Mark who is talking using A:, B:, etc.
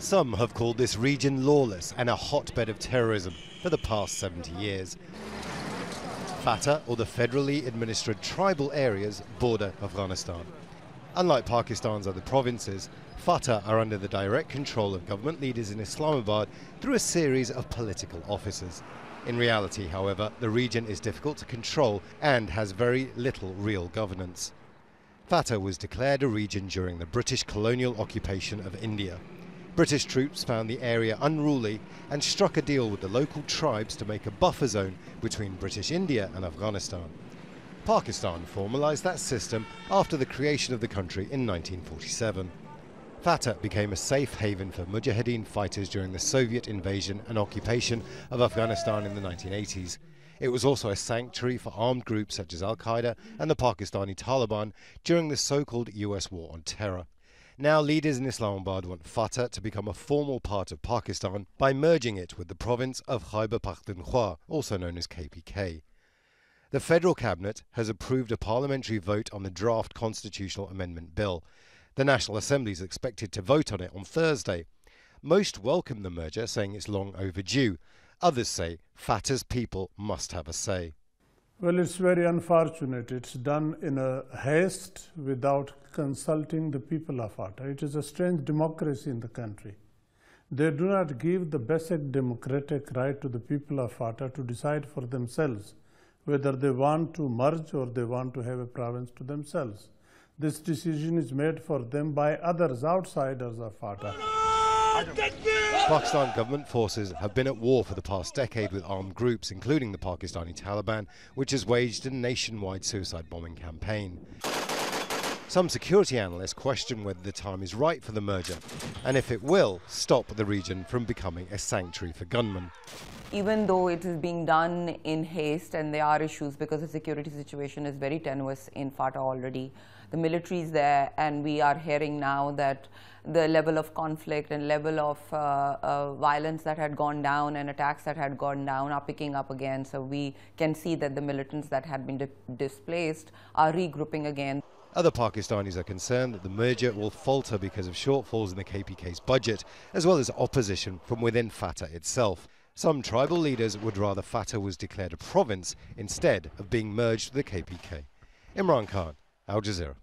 A: Some have called this region lawless and a hotbed of terrorism for the past 70 years. FATA, or the federally administered tribal areas, border Afghanistan. Unlike Pakistan's other provinces, FATA are under the direct control of government leaders in Islamabad through a series of political officers. In reality, however, the region is difficult to control and has very little real governance. FATA was declared a region during the British colonial occupation of India. British troops found the area unruly and struck a deal with the local tribes to make a buffer zone between British India and Afghanistan. Pakistan formalised that system after the creation of the country in 1947. FATA became a safe haven for Mujahideen fighters during the Soviet invasion and occupation of Afghanistan in the 1980s. It was also a sanctuary for armed groups such as Al-Qaeda and the Pakistani Taliban during the so-called US War on Terror. Now leaders in Islamabad want FATA to become a formal part of Pakistan by merging it with the province of Khyber Pakhtunkhwa, also known as KPK. The federal cabinet has approved a parliamentary vote on the draft constitutional amendment bill. The National Assembly is expected to vote on it on Thursday. Most welcome the merger, saying it's long overdue. Others say FATA's people must have a say.
B: Well, it's very unfortunate. It's done in a haste without consulting the people of FATA. It is a strange democracy in the country. They do not give the basic democratic right to the people of FATA to decide for themselves whether they want to merge or they want to have a province to themselves. This decision is made for them by others, outsiders of FATA.
A: Pakistan government forces have been at war for the past decade with armed groups, including the Pakistani Taliban, which has waged a nationwide suicide bombing campaign. Some security analysts question whether the time is right for the merger, and if it will stop the region from becoming a sanctuary for gunmen.
C: Even though it is being done in haste and there are issues because the security situation is very tenuous in FATA already, the military is there, and we are hearing now that the level of conflict and level of violence that had gone down and attacks that had gone down are picking up again. So we can see that the militants that had been displaced are regrouping again.
A: Other Pakistanis are concerned that the merger will falter because of shortfalls in the KPK's budget, as well as opposition from within FATA itself. Some tribal leaders would rather FATA was declared a province instead of being merged with the KPK. Imran, Al Jazeera.